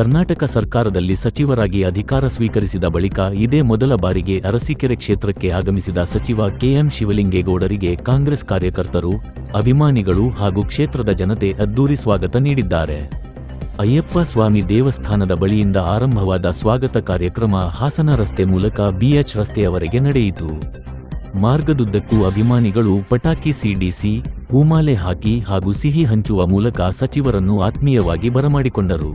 ಕರ್ನಾಟಕ ಸರ್ಕಾರದಲ್ಲಿ ಸಚಿವರಾಗಿ ಅಧಿಕಾರ ಸ್ವೀಕರಿಸಿದ ಬಳಿಕ ಇದೇ ಮೊದಲ ಬಾರಿಗೆ ಅರಸೀಕೆರೆ ಕ್ಷೇತ್ರಕ್ಕೆ ಆಗಮಿಸಿದ ಸಚಿವ ಕೆಎಂ ಶಿವಲಿಂಗೇಗೌಡರಿಗೆ ಕಾಂಗ್ರೆಸ್ ಕಾರ್ಯಕರ್ತರು, ಅಭಿಮಾನಿಗಳು ಹಾಗೂ ಕ್ಷೇತ್ರದ ಜನತೆ ಅದ್ದೂರಿ ಸ್ವಾಗತ ನೀಡಿದ್ದಾರೆ. ಅಯ್ಯಪ್ಪ ಸ್ವಾಮಿ ದೇವಸ್ಥಾನದ ಬಳಿಯಿಂದ ಆರಂಭವಾದ ಸ್ವಾಗತ ಕಾರ್ಯಕ್ರಮ ಹಾಸನ ರಸ್ತೆ ಮೂಲಕ ಬಿಎಚ್ ರಸ್ತೆಯವರೆಗೆ ನಡೆಯಿತು. ಮಾರ್ಗದುದ್ದಕ್ಕೂ ಅಭಿಮಾನಿಗಳು ಪಟಾಕಿ ಸಿಡಿಸಿ, ಹೂಮಾಲೆ ಹಾಕಿ ಹಾಗೂ ಸಿಹಿ ಹಂಚುವ ಮೂಲಕ ಸಚಿವರನ್ನು ಆತ್ಮೀಯವಾಗಿ ಬರಮಾಡಿಕೊಂಡರು.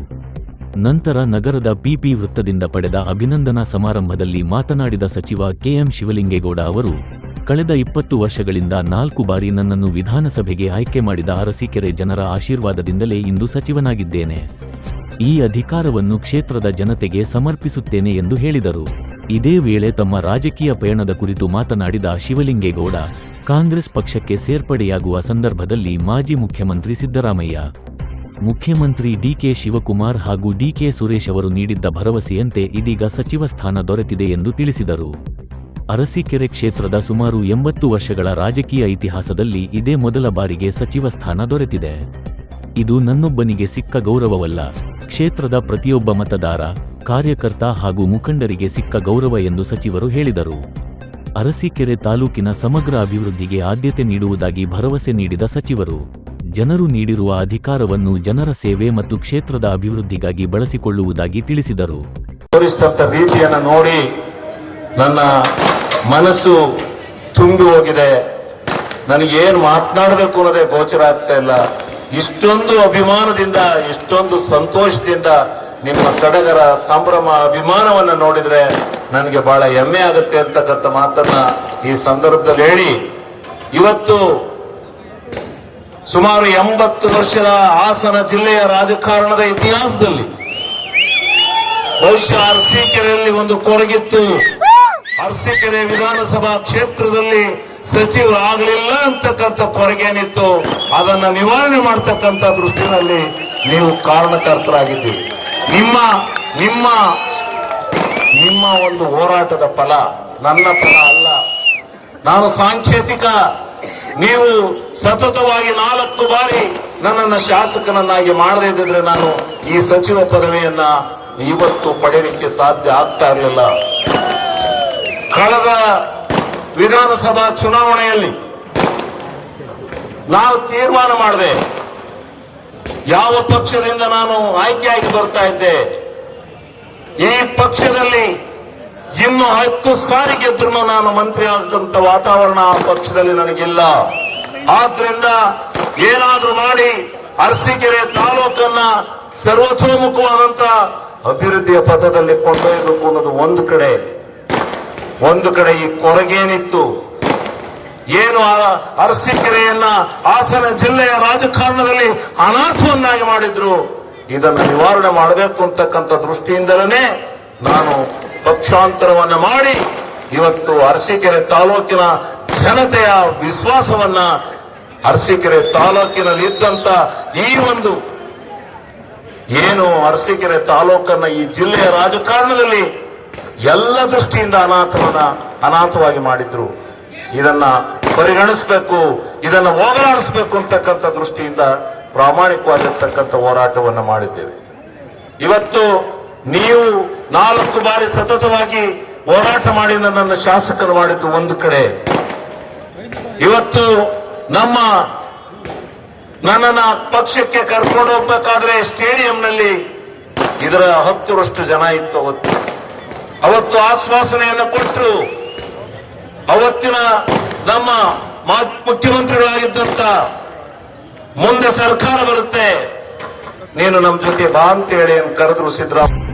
ನಂತರ ನಗರದ ಪಿಪಿ ವೃತ್ತದಿಂದ ಪಡೆದ ಅಭಿನಂದನಾ ಸಮಾರಂಭದಲ್ಲಿ ಮಾತನಾಡಿದ ಸಚಿವ ಕೆಎಂ ಶಿವಲಿಂಗೇಗೌಡ ಅವರು, ಕಳೆದ 20 ವರ್ಷಗಳಿಂದ 4 ಬಾರಿ ನನ್ನನ್ನು ವಿಧಾನಸಭೆಗೆ ಆಯ್ಕೆ ಮಾಡಿದ ಅರಸೀಕೆರೆ ಜನರ ಆಶೀರ್ವಾದದಿಂದಲೇ ಇಂದು ಸಚಿವನಾಗಿದ್ದೇನೆ. ಈ ಅಧಿಕಾರವನ್ನು ಕ್ಷೇತ್ರದ ಜನತೆಗೆ ಸಮರ್ಪಿಸುತ್ತೇನೆ ಎಂದು ಹೇಳಿದರು. ಇದೇ ವೇಳೆ ತಮ್ಮ ರಾಜಕೀಯ ಪಯಣದ ಕುರಿತು ಮಾತನಾಡಿದ ಶಿವಲಿಂಗೇಗೌಡ, ಕಾಂಗ್ರೆಸ್ ಪಕ್ಷಕ್ಕೆ ಸೇರ್ಪಡೆಯಾಗುವ ಸಂದರ್ಭದಲ್ಲಿ ಮಾಜಿ ಮುಖ್ಯಮಂತ್ರಿ ಸಿದ್ದರಾಮಯ್ಯ, ಮುಖ್ಯಮಂತ್ರಿ ಡಿಕೆ ಶಿವಕುಮಾರ್ ಹಾಗೂ ಡಿಕೆ ಸುರೇಶ್ ಅವರು ನೀಡಿದ್ದ ಭರವಸೆಯಂತೆ ಇದೀಗ ಸಚಿವ ಸ್ಥಾನ ದೊರೆತಿದೆ ಎಂದು ತಿಳಿಸಿದರು. ಅರಸೀಕೆರೆ ಕ್ಷೇತ್ರದ ಸುಮಾರು 80 ವರ್ಷಗಳ ರಾಜಕೀಯ ಇತಿಹಾಸದಲ್ಲಿ ಇದೇ ಮೊದಲ ಬಾರಿಗೆ ಸಚಿವ ಸ್ಥಾನ ದೊರೆತಿದೆ. ಇದು ನನ್ನೊಬ್ಬನಿಗೆ ಸಿಕ್ಕ ಗೌರವವಲ್ಲ, ಕ್ಷೇತ್ರದ ಪ್ರತಿಯೊಬ್ಬ ಮತದಾರ, ಕಾರ್ಯಕರ್ತ ಹಾಗೂ ಮುಖಂಡರಿಗೆ ಸಿಕ್ಕ ಗೌರವ ಎಂದು ಸಚಿವರು ಹೇಳಿದರು. ಅರಸೀಕೆರೆ ತಾಲೂಕಿನ ಸಮಗ್ರ ಅಭಿವೃದ್ಧಿಗೆ ಆದ್ಯತೆ ನೀಡುವುದಾಗಿ ಭರವಸೆ ನೀಡಿದ ಸಚಿವರು, ಜನರು ನೀಡಿರುವ ಅಧಿಕಾರವನ್ನು ಜನರ ಸೇವೆ ಮತ್ತು ಕ್ಷೇತ್ರದ ಅಭಿವೃದ್ಧಿಗಾಗಿ ಬಳಸಿಕೊಳ್ಳುವುದಾಗಿ ತಿಳಿಸಿದರು. ರೀತಿಯನ್ನು ನೋಡಿ ನನ್ನ ಮನಸ್ಸು ತುಂಬಿ ಹೋಗಿದೆ. ನನಗೇನು ಮಾತನಾಡಬೇಕು ಅನ್ನೋದೇ ಗೋಚರ ಆಗ್ತಾ ಇಲ್ಲ. ಇಷ್ಟೊಂದು ಅಭಿಮಾನದಿಂದ, ಇಷ್ಟೊಂದು ಸಂತೋಷದಿಂದ ನಿಮ್ಮ ಸಡಗರ, ಸಂಭ್ರಮ, ಅಭಿಮಾನವನ್ನು ನೋಡಿದ್ರೆ ನನಗೆ ಬಹಳ ಹೆಮ್ಮೆ ಆಗುತ್ತೆ ಅಂತಕ್ಕಂಥ ಮಾತನ್ನ ಈ ಸಂದರ್ಭದಲ್ಲಿ ಹೇಳಿ, ಇವತ್ತು ಸುಮಾರು 80 ವರ್ಷದ ಹಾಸನ ಜಿಲ್ಲೆಯ ರಾಜಕಾರಣದ ಇತಿಹಾಸದಲ್ಲಿ ಬಹುಶಃ ಅರಸೀಕೆರೆಯಲ್ಲಿ ಒಂದು ಕೊರಗಿತ್ತು. ಅರಸೀಕೆರೆ ವಿಧಾನಸಭಾ ಕ್ಷೇತ್ರದಲ್ಲಿ ಸಚಿವರಾಗಲಿಲ್ಲ ಅಂತಕ್ಕಂಥ ಕೊರಗೇನಿತ್ತು, ಅದನ್ನ ನಿವಾರಣೆ ಮಾಡ್ತಕ್ಕಂಥ ದೃಷ್ಟಿನಲ್ಲಿ ನೀವು ಕಾರಣಕರ್ತರಾಗಿದ್ದೀರಿ. ನಿಮ್ಮ ಒಂದು ಹೋರಾಟದ ಫಲ ನನ್ನ ಫಲ ಅಲ್ಲ. ನಾನು ಸಾಂಕೇತಿಕ, ನೀವು ಸತತವಾಗಿ 4 ಬಾರಿ ನನ್ನನ್ನು ಶಾಸಕನನ್ನಾಗಿ ಮಾಡದೇ ಇದ್ದರೆ ನಾನು ಈ ಸಚಿವ ಪದವಿಯನ್ನ ಇವತ್ತು ಪಡೆಯಲಿಕ್ಕೆ ಸಾಧ್ಯ ಆಗ್ತಾ ಇರಲಿಲ್ಲ. ಕಳೆದ ವಿಧಾನಸಭಾ ಚುನಾವಣೆಯಲ್ಲಿ ನಾವು ತೀರ್ಮಾನ ಮಾಡಿದೆ, ಯಾವ ಪಕ್ಷದಿಂದ ನಾನು ಆಯ್ಕೆಯಾಗಿ ಬರ್ತಾ ಇದ್ದೆ, ಈ ಪಕ್ಷದಲ್ಲಿ ಇನ್ನು 10 ಸಾರಿ ಗೆದ್ರು ನಾನು ಮಂತ್ರಿ ಆಗಂತ ವಾತಾವರಣ ಆ ಪಕ್ಷದಲ್ಲಿ ನನಗಿಲ್ಲ. ಆದ್ರಿಂದ ಏನಾದ್ರೂ ಮಾಡಿ ಅರಸೀಕೆರೆ ತಾಲೂಕನ್ನ ಸರ್ವತೋಮುಖವಾದಂತ ಅಭಿವೃದ್ಧಿಯ ಪಥದಲ್ಲಿ ಕೊಂಡೊಯ್ಯಬೇಕು ಅನ್ನೋದು ಒಂದು ಕಡೆ ಈ ಕೊರಗೇನಿತ್ತು, ಏನು ಅರಸೀಕೆರೆಯನ್ನ ಹಾಸನ ಜಿಲ್ಲೆಯ ರಾಜಕಾರಣದಲ್ಲಿ ಅನಾಥವನ್ನಾಗಿ ಮಾಡಿದ್ರು, ಇದನ್ನು ನಿವಾರಣೆ ಮಾಡಬೇಕು ಅಂತಕ್ಕಂಥ ದೃಷ್ಟಿಯಿಂದಲೇ ನಾನು ಪಕ್ಷಾಂತರವನ್ನ ಮಾಡಿ ಇವತ್ತು ಅರಸೀಕೆರೆ ತಾಲೂಕಿನ ಜನತೆಯ ವಿಶ್ವಾಸವನ್ನ, ಅರಸೀಕೆರೆ ತಾಲೂಕಿನಲ್ಲಿ ಇದ್ದಂತ ಈ ಒಂದು ಏನು ಅರಸೀಕೆರೆ ತಾಲೂಕನ್ನ ಈ ಜಿಲ್ಲೆಯ ರಾಜಕಾರಣದಲ್ಲಿ ಎಲ್ಲ ದೃಷ್ಟಿಯಿಂದ ಅನಾಥವಾಗಿ ಮಾಡಿದ್ರು, ಇದನ್ನ ಪರಿಗಣಿಸಬೇಕು, ಇದನ್ನ ಹೋಗಲಾಡಿಸಬೇಕು ಅಂತಕ್ಕಂಥ ದೃಷ್ಟಿಯಿಂದ ಪ್ರಾಮಾಣಿಕವಾಗಿರ್ತಕ್ಕಂಥ ಹೋರಾಟವನ್ನು ಮಾಡಿದ್ದೇವೆ. ಇವತ್ತು ನೀವು 4 ಬಾರಿ ಸತತವಾಗಿ ಹೋರಾಟ ಮಾಡಿ ನನ್ನನ್ನು ಶಾಸಕರು ಮಾಡಿದ್ದು ಒಂದು ಕಡೆ, ಇವತ್ತು ನನ್ನನ್ನ ಪಕ್ಷಕ್ಕೆ ಕರ್ಕೊಂಡು ಹೋಗ್ಬೇಕಾದ್ರೆ ಸ್ಟೇಡಿಯಂನಲ್ಲಿ ಇದರ 10ರಷ್ಟು ಜನ ಇತ್ತು. ಅವತ್ತು ಆಶ್ವಾಸನೆಯನ್ನು ಕೊಟ್ಟರು. ಅವತ್ತಿನ ನಮ್ಮ ಮುಖ್ಯಮಂತ್ರಿಗಳಾಗಿದ್ದಂತ, ಮುಂದೆ ಸರ್ಕಾರ ಬರುತ್ತೆ, ನೀನು ನಮ್ಮ ಜೊತೆ ಬಾ ಅಂತ ಹೇಳಿ ಕರೆದ್ರು ಸಿದ್ದರಾಮಯ್ಯ.